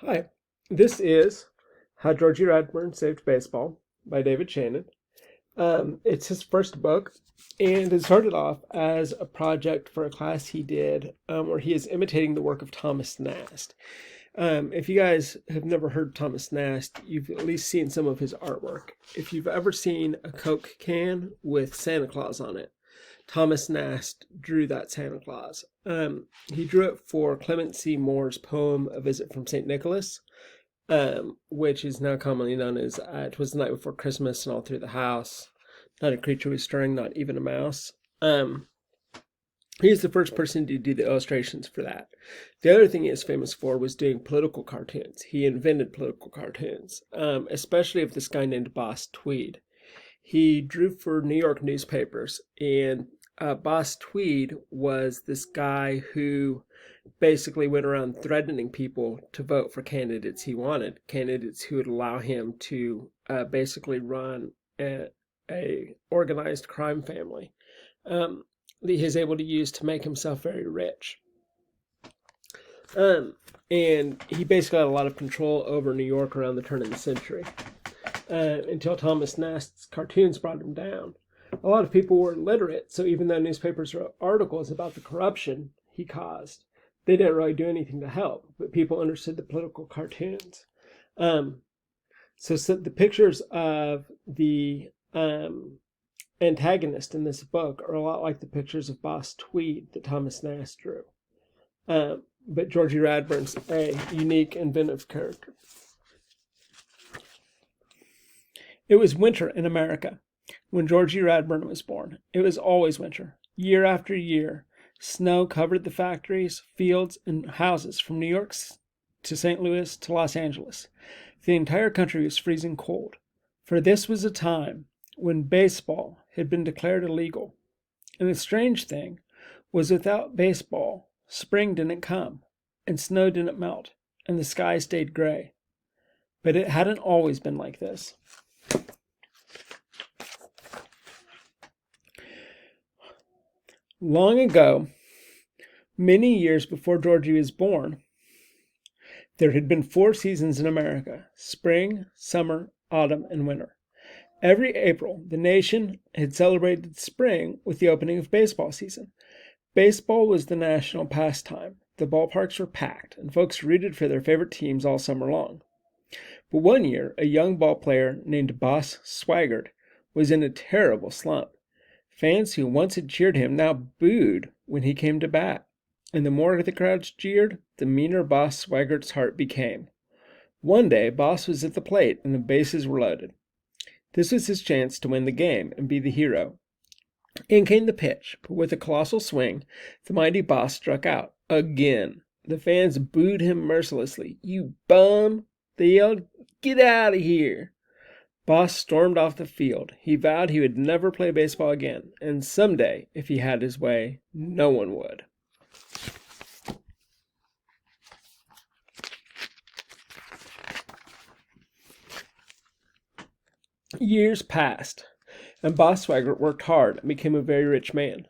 Hi, this is How Georgie Radbourn Saved Baseball by David Shannon. It's his first book, and it started off as a project for a class he did where he is imitating the work of Thomas Nast. If you guys have never heard Thomas Nast, you've at least seen some of his artwork. If you've ever seen a Coke can with Santa Claus on it, Thomas Nast drew that Santa Claus. He drew it for Clement C. Moore's poem, A Visit from St. Nicholas, which is now commonly known as "'Twas the Night Before Christmas and All Through the House. Not a creature was stirring, not even a mouse." He's the first person to do the illustrations for that. The other thing he is famous for was doing political cartoons. He invented political cartoons, especially of this guy named Boss Tweed. He drew for New York newspapers, and Boss Tweed was this guy who basically went around threatening people to vote for candidates he wanted, candidates who would allow him to basically run a organized crime family that he was able to use to make himself very rich. And he basically had a lot of control over New York around the turn of the century. Until Thomas Nast's cartoons brought him down. A lot of people were illiterate, so even though newspapers wrote articles about the corruption he caused, they didn't really do anything to help, but people understood the political cartoons. So the pictures of the antagonist in this book are a lot like the pictures of Boss Tweed that Thomas Nast drew. But Georgie Radbourn's a unique, inventive character. It was winter in America when Georgie Radbourn was born. It was always winter. Year after year, snow covered the factories, fields, and houses from New York to St. Louis to Los Angeles. The entire country was freezing cold, for this was a time when baseball had been declared illegal. And the strange thing was, without baseball, spring didn't come, and snow didn't melt, and the sky stayed gray. But it hadn't always been like this. Long ago, many years before Georgie was born, there had been 4 seasons in America: spring, summer, autumn, and winter. Every April, the nation had celebrated spring with the opening of baseball season. Baseball was the national pastime. The ballparks were packed, and folks rooted for their favorite teams all summer long. But one year, a young ball player named Boss Swaggart was in a terrible slump. Fans who once had cheered him now booed when he came to bat, and the more the crowds jeered, the meaner Boss Swaggart's heart became. One day, Boss was at the plate and the bases were loaded. This was his chance to win the game and be the hero. In came the pitch, but with a colossal swing, the mighty Boss struck out. Again. The fans booed him mercilessly. "You bum!" they yelled. "Get out of here!" Boss stormed off the field. He vowed he would never play baseball again, and someday, if he had his way, no one would. Years passed, and Boss Swaggart worked hard and became a very rich man.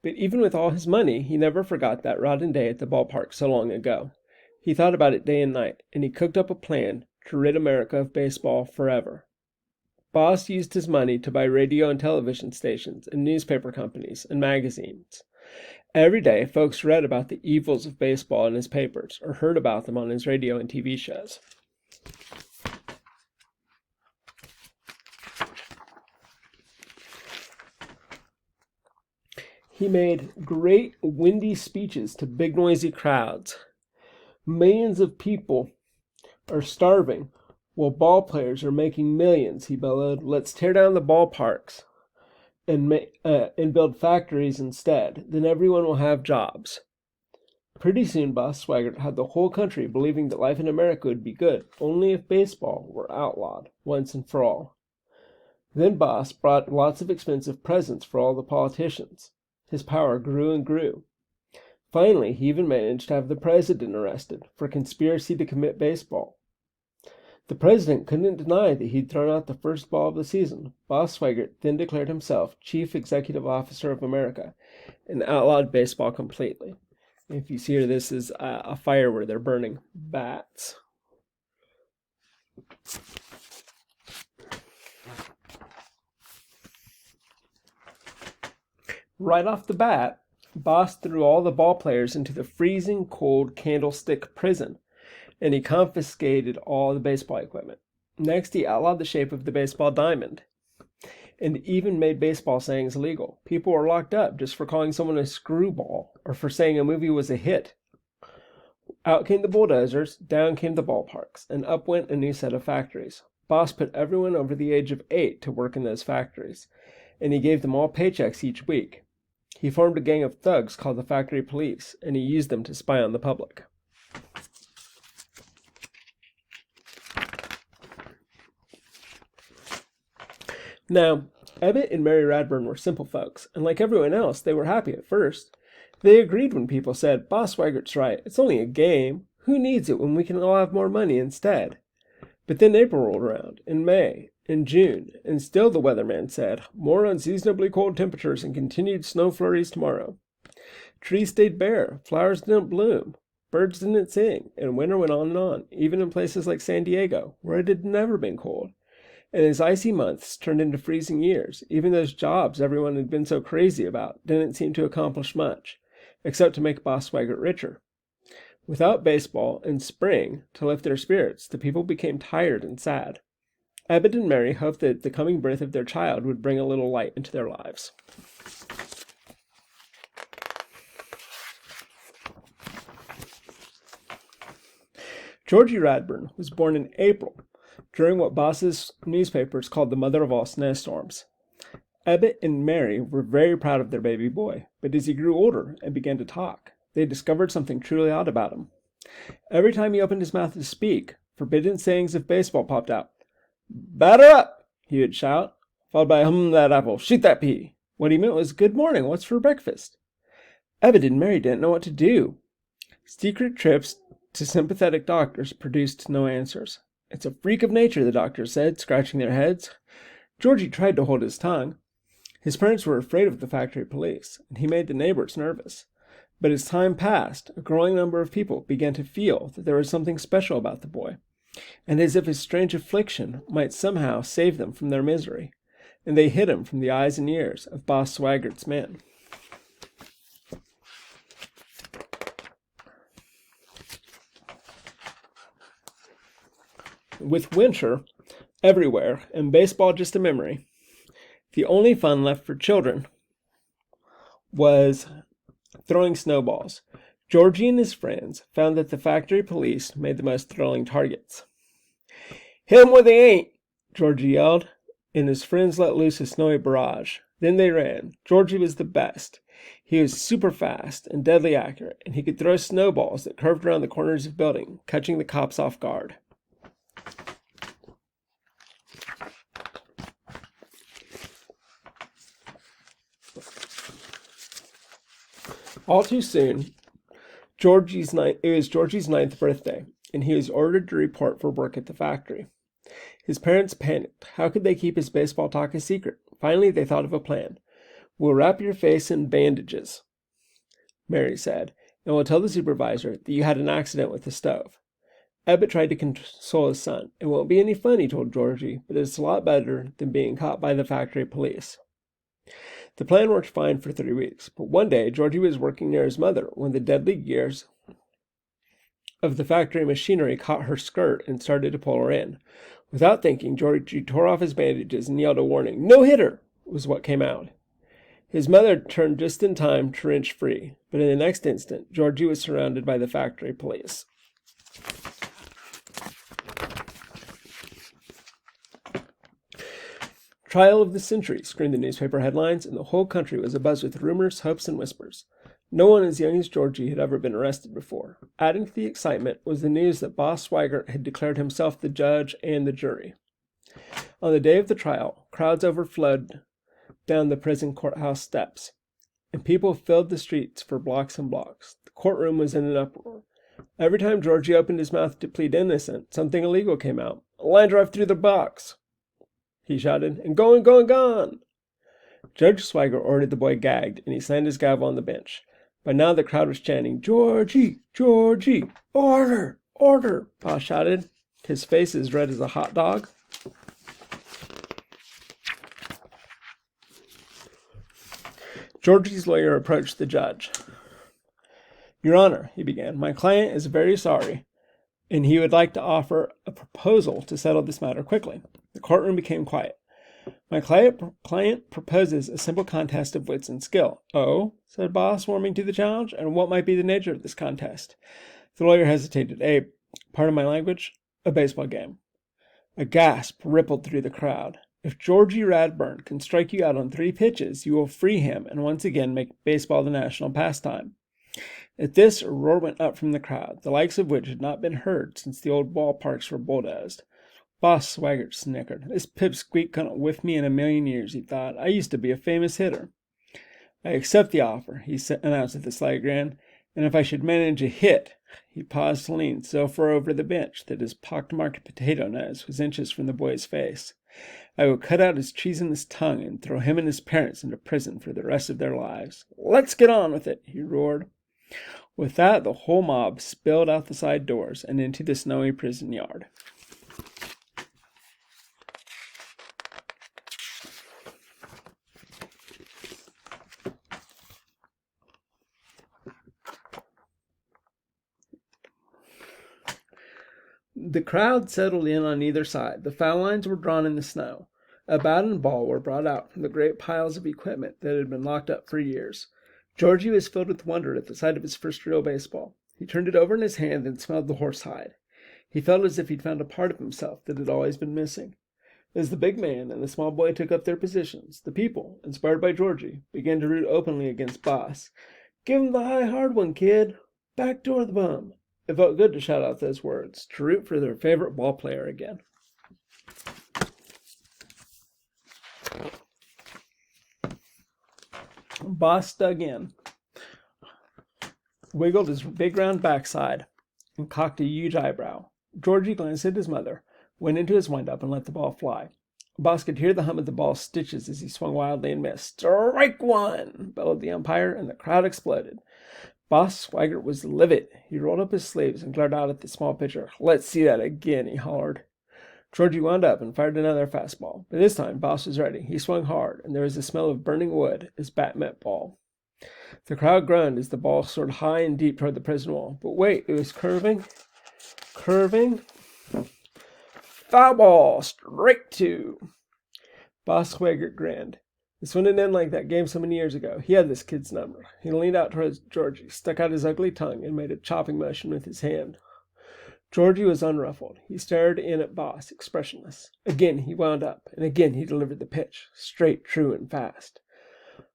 But even with all his money, he never forgot that rotten day at the ballpark so long ago. He thought about it day and night, and he cooked up a plan to rid America of baseball forever. Boss used his money to buy radio and television stations and newspaper companies and magazines. Every day, folks read about the evils of baseball in his papers or heard about them on his radio and TV shows. He made great windy speeches to big noisy crowds. "Millions of people are starving while ball players are making millions," he bellowed. "Let's tear down the ballparks and build factories instead. Then everyone will have jobs." Pretty soon, Boss Swaggart had the whole country believing that life in America would be good only if baseball were outlawed once and for all. Then Boss brought lots of expensive presents for all the politicians. His power grew and grew. Finally, he even managed to have the president arrested for conspiracy to commit baseball. The president couldn't deny that he'd thrown out the first ball of the season. Boss Swaggart then declared himself Chief Executive Officer of America and outlawed baseball completely. If you see here, this is a fire where they're burning bats. Right off the bat, Boss threw all the ball players into the freezing cold Candlestick prison, and he confiscated all the baseball equipment. Next, he outlawed the shape of the baseball diamond, and even made baseball sayings illegal. People were locked up just for calling someone a screwball or for saying a movie was a hit. Out came the bulldozers, down came the ballparks, and up went a new set of factories. Boss put everyone over the age of 8 to work in those factories, and he gave them all paychecks each week. He formed a gang of thugs called the Factory Police, and he used them to spy on the public. Now, Ebbett and Mary Radbourn were simple folks, and like everyone else, they were happy at first. They agreed when people said, "Boss Swiggert's right, it's only a game. Who needs it when we can all have more money instead?" But then April rolled around, and May, and June, and still the weatherman said, "More unseasonably cold temperatures and continued snow flurries tomorrow." Trees stayed bare, flowers didn't bloom, birds didn't sing, and winter went on, even in places like San Diego, where it had never been cold. And as icy months turned into freezing years, even those jobs everyone had been so crazy about didn't seem to accomplish much, except to make Boss Swaggart richer. Without baseball and spring to lift their spirits, the people became tired and sad. Ebbett and Mary hoped that the coming birth of their child would bring a little light into their lives. Georgie Radbourn was born in April, during what Boss's newspapers called the mother of all snowstorms. Ebbett and Mary were very proud of their baby boy, but as he grew older and began to talk, they discovered something truly odd about him. Every time he opened his mouth to speak, forbidden sayings of baseball popped out. "Batter up!" he would shout, followed by that apple, shoot that pea." What he meant was, "Good morning, what's for breakfast?" Ebbett and Mary didn't know what to do. Secret trips to sympathetic doctors produced no answers. "It's a freak of nature," the doctors said, scratching their heads. Georgie tried to hold his tongue. His parents were afraid of the factory police, and he made the neighbors nervous. But as time passed, a growing number of people began to feel that there was something special about the boy, and as if his strange affliction might somehow save them from their misery, and they hid him from the eyes and ears of Boss Swaggart's men. With winter everywhere and baseball just a memory, the only fun left for children was throwing snowballs. Georgie and his friends found that the factory police made the most thrilling targets. "Hit 'em where they ain't!" Georgie yelled, and his friends let loose a snowy barrage. Then they ran. Georgie was the best. He was super fast and deadly accurate, and he could throw snowballs that curved around the corners of buildings, catching the cops off guard. All too soon, it was Georgie's 9th birthday, and he was ordered to report for work at the factory. His parents panicked. How could they keep his baseball talk a secret? Finally, they thought of a plan. "We'll wrap your face in bandages," Mary said, "and we'll tell the supervisor that you had an accident with the stove." Ebbett tried to console his son. "It won't be any fun," he told Georgie, "but it's a lot better than being caught by the factory police." The plan worked fine for 3 weeks, but one day Georgie was working near his mother when the deadly gears of the factory machinery caught her skirt and started to pull her in. Without thinking, Georgie tore off his bandages and yelled a warning. "No hitter!" was what came out. His mother turned just in time to wrench free, but in the next instant, Georgie was surrounded by the factory police. "Trial of the century," screamed the newspaper headlines, and the whole country was abuzz with rumors, hopes, and whispers. No one as young as Georgie had ever been arrested before. Adding to the excitement was the news that Boss Swaggart had declared himself the judge and the jury. On the day of the trial, crowds overflowed down the prison courthouse steps, and people filled the streets for blocks and blocks. The courtroom was in an uproar. Every time Georgie opened his mouth to plead innocent, something illegal came out. "A line drive through the box," he shouted, "and gone, gone, gone!" Judge Swaggart ordered the boy gagged, and he slammed his gavel on the bench. By now the crowd was chanting, "Georgie! Georgie! Order! Order!" Boss shouted. his face as red as a hot dog. Georgie's lawyer approached the judge. "Your Honor," he began, "my client is very sorry, and he would like to offer a proposal to settle this matter quickly." The courtroom became quiet. "My client proposes a simple contest of wits and skill." "Oh?" said Boss, warming to the challenge. "And what might be the nature of this contest?" The lawyer hesitated. Pardon my language, a baseball game." A gasp rippled through the crowd. "If Georgie Radbourn can strike you out on 3 pitches, you will free him and once again make baseball the national pastime." At this, a roar went up from the crowd, the likes of which had not been heard since the old ballparks were bulldozed. Boss Swaggart snickered. "This pipsqueak couldn't whiff me in a million years," he thought. "I used to be a famous hitter." "I accept the offer," he announced with a slight grin. "And if I should manage a hit—" He paused to lean so far over the bench that his pock-marked potato nose was inches from the boy's face. "I will cut out his treasonous tongue and throw him and his parents into prison for the rest of their lives. Let's get on with it," he roared. With that, the whole mob spilled out the side doors and into the snowy prison yard. The crowd settled in on either side. The foul lines were drawn in the snow. A bat and ball were brought out from the great piles of equipment that had been locked up for years. Georgie was filled with wonder at the sight of his first real baseball. He turned it over in his hand and smelled the horsehide. He felt as if he'd found a part of himself that had always been missing. As the big man and the small boy took up their positions, the people, inspired by Georgie, began to root openly against Boss. "Give him the high hard one, kid! Backdoor the bum!" It felt good to shout out those words, to root for their favorite ball player again. Boss dug in, wiggled his big round backside, and cocked a huge eyebrow. Georgie glanced at his mother, went into his windup, and let the ball fly. Boss could hear the hum of the ball's stitches as he swung wildly and missed. "Strike one!" bellowed the umpire, and the crowd exploded. Boss Swaggart was livid. He rolled up his sleeves and glared out at the small pitcher. "Let's see that again," he hollered. Georgie wound up and fired another fastball. But this time, Boss was ready. He swung hard, and there was the smell of burning wood as bat met ball. The crowd groaned as the ball soared high and deep toward the prison wall. But wait, it was curving. Foul ball, strike 2. Boss Swaggart grinned. This wouldn't end like that game so many years ago. He had this kid's number. He leaned out towards Georgie, stuck out his ugly tongue, and made a chopping motion with his hand. Georgie was unruffled. He stared in at Boss, expressionless. Again he wound up, and again he delivered the pitch, straight, true, and fast.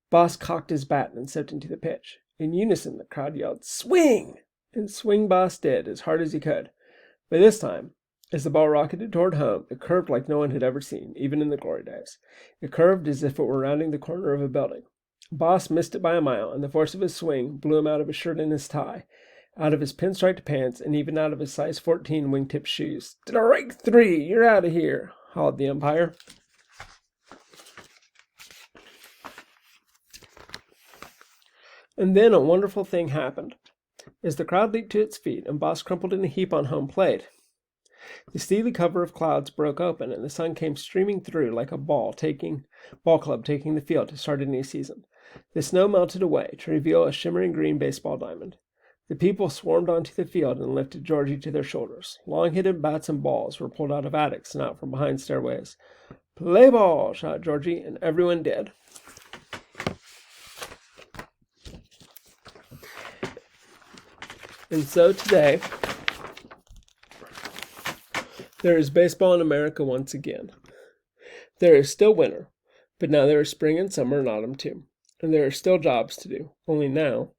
Boss cocked his bat and stepped into the pitch. In unison, the crowd yelled, "Swing!" And swing Boss did, as hard as he could. But this time, as the ball rocketed toward home, it curved like no one had ever seen, even in the glory days. It curved as if it were rounding the corner of a building. Boss missed it by a mile, and the force of his swing blew him out of his shirt and his tie, out of his pinstriped pants, and even out of his size 14 wingtip shoes. "Strike 3! You're out of here!" howled the umpire. And then a wonderful thing happened. As the crowd leaped to its feet and Boss crumpled in a heap on home plate, the steely cover of clouds broke open, and the sun came streaming through like a ball club taking the field to start a new season. The snow melted away to reveal a shimmering green baseball diamond. The people swarmed onto the field and lifted Georgie to their shoulders. Long-headed bats and balls were pulled out of attics and out from behind stairways. "Play ball!" shouted Georgie, and everyone did. And so today, there is baseball in America once again. There is still winter, but now there is spring and summer and autumn too. And there are still jobs to do, only now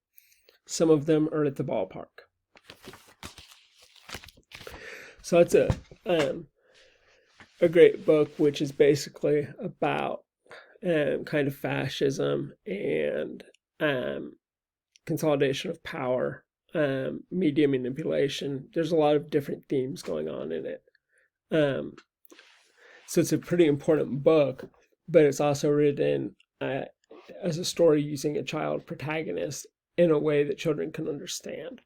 some of them are at the ballpark. So it's a great book, which is basically about kind of fascism and consolidation of power, media manipulation. There's a lot of different themes going on in it. So it's a pretty important book, but it's also written as a story using a child protagonist in a way that children can understand.